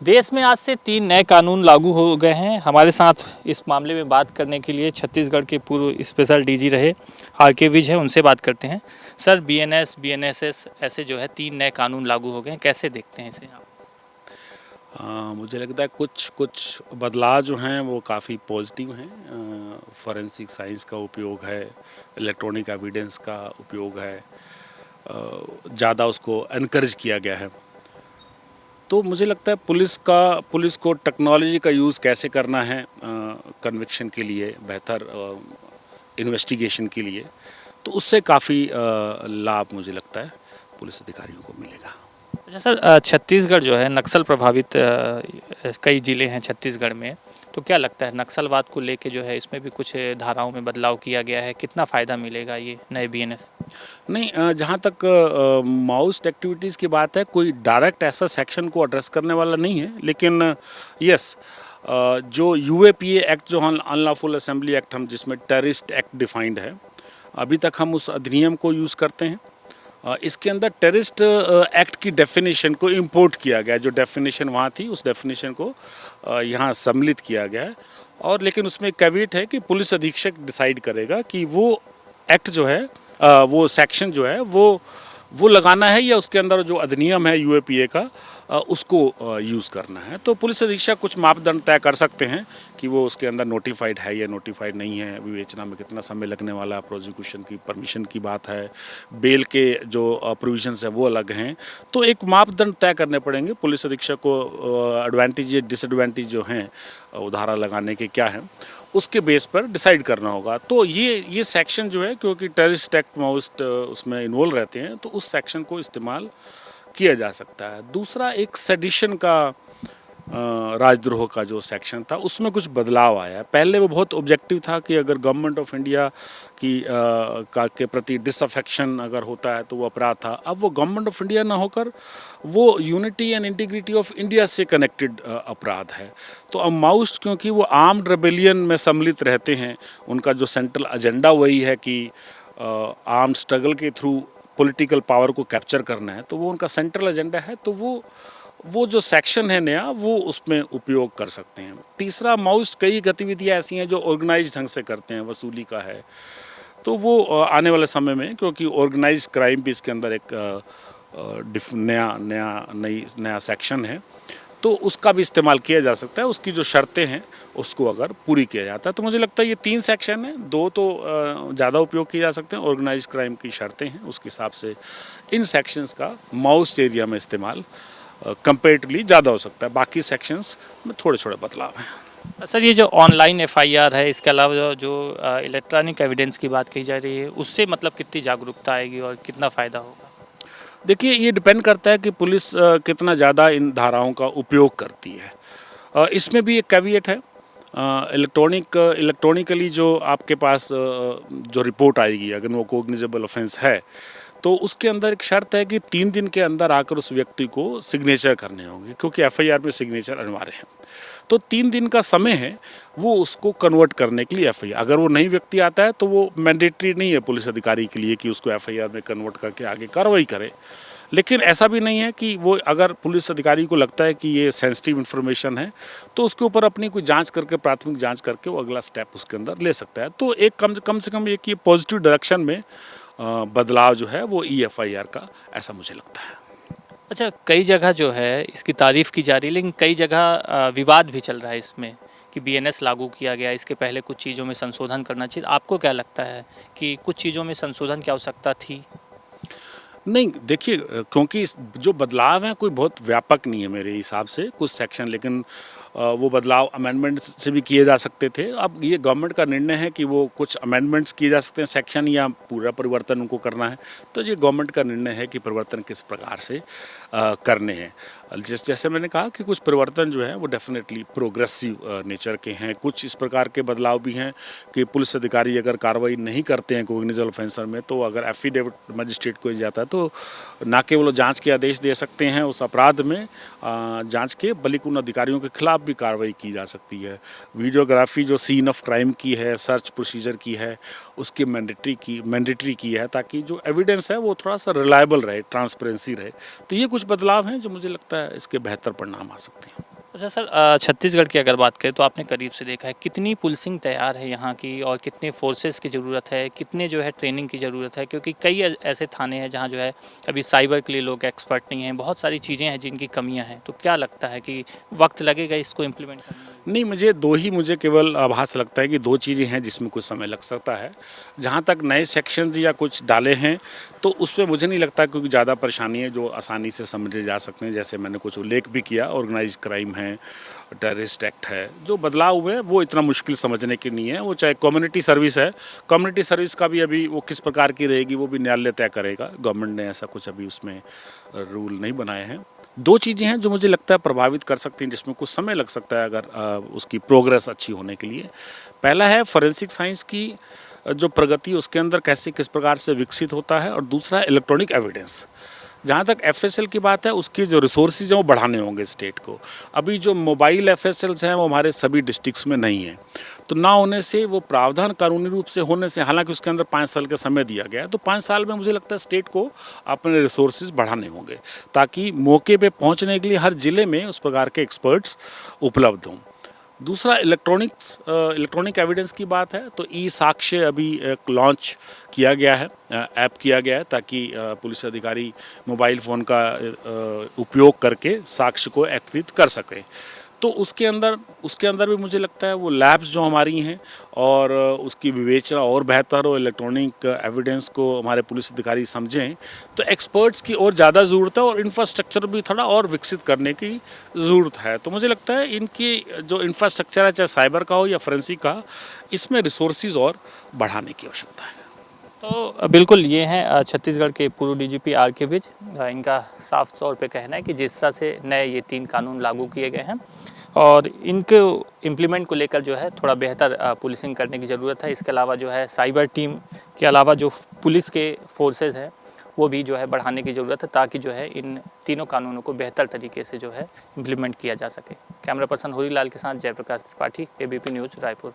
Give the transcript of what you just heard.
देश में आज से 3 नए कानून लागू हो गए हैं। हमारे साथ इस मामले में बात करने के लिए छत्तीसगढ़ के पूर्व स्पेशल डीजी रहे आर.के. विज हैं, उनसे बात करते हैं। सर, बीएनएस, बीएनएसएस ऐसे जो है 3 नए कानून लागू हो गए हैं, कैसे देखते हैं इसे आप? मुझे लगता है कुछ कुछ बदलाव जो हैं वो काफ़ी पॉजिटिव हैं। फॉरेंसिक साइंस का उपयोग है, इलेक्ट्रॉनिक एविडेंस का उपयोग है, ज़्यादा उसको एनकरेज किया गया है। तो मुझे लगता है पुलिस को टेक्नोलॉजी का यूज़ कैसे करना है कन्विक्शन के लिए, बेहतर इन्वेस्टिगेशन के लिए, तो उससे काफ़ी लाभ मुझे लगता है पुलिस अधिकारियों को मिलेगा। अच्छा सर, छत्तीसगढ़ जो है नक्सल प्रभावित कई ज़िले हैं छत्तीसगढ़ में, तो क्या लगता है नक्सलवाद को लेके जो है इसमें भी कुछ धाराओं में बदलाव किया गया है? कितना फ़ायदा मिलेगा ये नए बीएनएस? नहीं, जहाँ तक माओइस्ट एक्टिविटीज़ की बात है, कोई डायरेक्ट ऐसा सेक्शन को एड्रेस करने वाला नहीं है, लेकिन यस, जो यूएपीए एक्ट जो अनलॉफुल असेंबली एक्ट हम जिसमें टेररिस्ट एक्ट डिफाइंड है, अभी तक हम उस अधिनियम को यूज़ करते हैं। इसके अंदर टेररिस्ट एक्ट की डेफिनेशन को इंपोर्ट किया गया, जो डेफिनेशन वहाँ थी उस डेफिनेशन को यहाँ सम्मिलित किया गया है। और लेकिन उसमें कैवेट है कि पुलिस अधीक्षक डिसाइड करेगा कि वो एक्ट जो है, वो सेक्शन जो है वो लगाना है या उसके अंदर जो अधिनियम है यूएपीए का उसको यूज़ करना है। तो पुलिस अधीक्षक कुछ मापदंड तय कर सकते हैं कि वो उसके अंदर नोटिफाइड है या नोटिफाइड नहीं है, विवेचना में कितना समय लगने वाला है, प्रोसिक्यूशन की परमिशन की बात है, बेल के जो प्रोविजंस हैं वो अलग हैं। तो एक मापदंड तय करने पड़ेंगे पुलिस अधीक्षक को, एडवांटेज या डिसएडवांटेज जो हैं धारा लगाने के क्या हैं, उसके बेस पर डिसाइड करना होगा। तो ये सेक्शन जो है, क्योंकि टेररिस्ट एक्ट माओइस्ट उसमें इन्वॉल्व रहते हैं, तो उस सेक्शन को इस्तेमाल किया जा सकता है। दूसरा, एक सेडिशन का राजद्रोह का जो सेक्शन था उसमें कुछ बदलाव आया है। पहले वो बहुत ऑब्जेक्टिव था कि अगर गवर्नमेंट ऑफ इंडिया के प्रति डिसअफेक्शन अगर होता है तो वो अपराध था। अब वो गवर्नमेंट ऑफ इंडिया ना होकर वो unity and integrity of India से कनेक्टेड अपराध है। तो अब माओइस्ट क्योंकि वो आर्म्ड रेबेलियन में सम्मिलित रहते हैं, उनका जो सेंट्रल एजेंडा वही है कि आर्म्ड स्ट्रगल के थ्रू पॉलिटिकल पावर को कैप्चर करना है, तो वो उनका सेंट्रल एजेंडा है। तो वो जो सेक्शन है नया, वो उसमें उपयोग कर सकते हैं। तीसरा, माओइस्ट कई गतिविधियां ऐसी हैं जो ऑर्गेनाइज ढंग से करते हैं, वसूली का है, तो वो आने वाले समय में, क्योंकि ऑर्गेनाइज क्राइम भी इसके अंदर एक नया सेक्शन है, तो उसका भी इस्तेमाल किया जा सकता है। उसकी जो शर्तें हैं उसको अगर पूरी किया जाता है, तो मुझे लगता है ये 3 सेक्शन हैं, 2 तो ज़्यादा उपयोग किए जा सकते हैं। ऑर्गेनाइज क्राइम की शर्तें हैं, उसके हिसाब से इन सेक्शंस का माओइस्ट एरिया में इस्तेमाल कंपेरेटिवली ज़्यादा हो सकता है। बाकी सेक्शंस में थोड़े थोड़े बदलाव हैं। सर, ये जो ऑनलाइन एफआईआर है, इसके अलावा जो इलेक्ट्रॉनिक एविडेंस की बात कही जा रही है, उससे मतलब कितनी जागरूकता आएगी और कितना फ़ायदा होगा? देखिए, ये डिपेंड करता है कि पुलिस कितना ज़्यादा इन धाराओं का उपयोग करती है। इसमें भी एक कैविएट है। इलेक्ट्रॉनिकली जो आपके पास जो रिपोर्ट आएगी, अगर वो कोग्निजेबल ऑफेंस है, तो उसके अंदर एक शर्त है कि 3 दिन के अंदर आकर उस व्यक्ति को सिग्नेचर करने होंगे, क्योंकि एफआईआर में सिग्नेचर अनिवार्य है। तो 3 दिन का समय है वो उसको कन्वर्ट करने के लिए एफआईआर। अगर वो नई व्यक्ति आता है तो वो मैंडेटरी नहीं है पुलिस अधिकारी के लिए कि उसको एफआईआर में कन्वर्ट करके आगे कार्रवाई करे। लेकिन ऐसा भी नहीं है कि वो, अगर पुलिस अधिकारी को लगता है कि ये सेंसिटिव इन्फॉर्मेशन है, तो उसके ऊपर अपनी कोई जांच करके, प्राथमिक जांच करके वो अगला स्टेप उसके अंदर ले सकता है। तो एक कम से कम एक ये पॉजिटिव डायरेक्शन में बदलाव जो है वो ईएफआईआर का, ऐसा मुझे लगता है। अच्छा, कई जगह जो है इसकी तारीफ़ की जा रही है, लेकिन कई जगह विवाद भी चल रहा है इसमें कि बीएनएस लागू किया गया, इसके पहले कुछ चीज़ों में संशोधन करना चाहिए। आपको क्या लगता है कि कुछ चीज़ों में संशोधन की आवश्यकता थी? नहीं, देखिए, क्योंकि जो बदलाव हैं कोई बहुत व्यापक नहीं है मेरे हिसाब से, कुछ सेक्शन, लेकिन वो बदलाव अमेंडमेंट से भी किए जा सकते थे। अब ये गवर्नमेंट का निर्णय है कि वो कुछ अमेंडमेंट्स किए जा सकते हैं सेक्शन, या पूरा परिवर्तन उनको करना है। तो ये गवर्नमेंट का निर्णय है कि परिवर्तन किस प्रकार से करने हैं। जैसे मैंने कहा कि कुछ परिवर्तन जो है वो डेफिनेटली प्रोग्रेसिव नेचर के हैं। कुछ इस प्रकार के बदलाव भी हैं कि पुलिस अधिकारी अगर कार्रवाई नहीं करते हैं कोग्निजेबल ऑफेंसर में, तो अगर एफिडेविट मजिस्ट्रेट को जाता है तो ना केवल जांच के आदेश दे सकते हैं उस अपराध में जांच के, बल्कि उन अधिकारियों के खिलाफ भी कार्रवाई की जा सकती है। वीडियोग्राफी जो सीन ऑफ क्राइम की है, सर्च प्रोसीजर की है, उसकी मैंडेटरी की है, ताकि जो एविडेंस है वो थोड़ा सा रिलायबल रहे, ट्रांसपेरेंसी रहे। तो ये कुछ बदलाव हैं जो मुझे लगता है इसके बेहतर परिणाम आ सकते हैं। अच्छा सर, छत्तीसगढ़ की अगर बात करें तो आपने करीब से देखा है कितनी पुलिसिंग तैयार है यहाँ की और कितने फोर्सेस की ज़रूरत है, कितने जो है ट्रेनिंग की ज़रूरत है, क्योंकि कई ऐसे थाने हैं जहाँ जो है अभी साइबर के लिए लोग एक्सपर्ट नहीं हैं, बहुत सारी चीज़ें हैं जिनकी कमियाँ हैं। तो क्या लगता है कि वक्त लगेगा इसको इम्प्लीमेंट करने में? नहीं, मुझे केवल आभास लगता है कि दो चीज़ें हैं जिसमें कुछ समय लग सकता है। जहाँ तक नए सेक्शंस या कुछ डाले हैं, तो उसमें मुझे नहीं लगता क्योंकि ज़्यादा परेशानी है जो आसानी से समझे जा सकते हैं। जैसे मैंने कुछ उल्लेख भी किया, ऑर्गेनाइज्ड क्राइम है, टेररिस्ट एक्ट है, जो बदलाव हुए हैं वो इतना मुश्किल समझने की नहीं है। वो चाहे कम्युनिटी सर्विस है, कम्युनिटी सर्विस का भी अभी वो किस प्रकार की रहेगी वो भी न्यायालय तय करेगा। गवर्नमेंट ने ऐसा कुछ अभी उसमें रूल नहीं बनाए हैं। दो चीज़ें हैं जो मुझे लगता है प्रभावित कर सकती हैं, जिसमें कुछ समय लग सकता है अगर उसकी प्रोग्रेस अच्छी होने के लिए। पहला है फॉरेंसिक साइंस की जो प्रगति उसके अंदर कैसे किस प्रकार से विकसित होता है, और दूसरा है इलेक्ट्रॉनिक एविडेंस। जहाँ तक एफएसएल की बात है, उसके जो रिसोर्सेज हैं वो बढ़ाने होंगे स्टेट को। अभी जो मोबाइल एफएसएल्स हैं वो हमारे सभी डिस्ट्रिक्ट्स में नहीं है, तो ना होने से वो प्रावधान कानूनी रूप से होने से, हालांकि उसके अंदर 5 साल का समय दिया गया है, तो 5 साल में मुझे लगता है स्टेट को अपने रिसोर्सेज बढ़ाने होंगे ताकि मौके पे पहुंचने के लिए हर जिले में उस प्रकार के एक्सपर्ट्स उपलब्ध हों। दूसरा इलेक्ट्रॉनिक एविडेंस की बात है, तो ई साक्ष्य अभी एक लॉन्च किया गया है, ऐप किया गया है, ताकि पुलिस अधिकारी मोबाइल फ़ोन का उपयोग करके साक्ष्य को एकत्रित कर सकें। तो उसके अंदर भी मुझे लगता है वो लैब्स जो हमारी हैं और उसकी विवेचना और बेहतर हो, इलेक्ट्रॉनिक एविडेंस को हमारे पुलिस अधिकारी समझें, तो एक्सपर्ट्स की और ज़्यादा ज़रूरत है और इंफ्रास्ट्रक्चर भी थोड़ा और विकसित करने की ज़रूरत है। तो मुझे लगता है इनकी जो इंफ्रास्ट्रक्चर है, चाहे साइबर का हो या फोरेंसिक का, इसमें रिसोर्सेज और बढ़ाने की आवश्यकता है। तो बिल्कुल ये हैं छत्तीसगढ़ के पूर्व डीजीपी आर के विज। इनका साफ तौर पे कहना है कि जिस तरह से नए ये 3 कानून लागू किए गए हैं और इनको इम्प्लीमेंट को लेकर जो है थोड़ा बेहतर पुलिसिंग करने की ज़रूरत है। इसके अलावा जो है साइबर टीम के अलावा जो पुलिस के फोर्सेस हैं वो भी जो है बढ़ाने की ज़रूरत है, ताकि जो है इन तीनों कानूनों को बेहतर तरीके से जो है इम्प्लीमेंट किया जा सके। कैमरा पर्सन होरीलाल के साथ जयप्रकाश त्रिपाठी, एबीपी न्यूज़, रायपुर।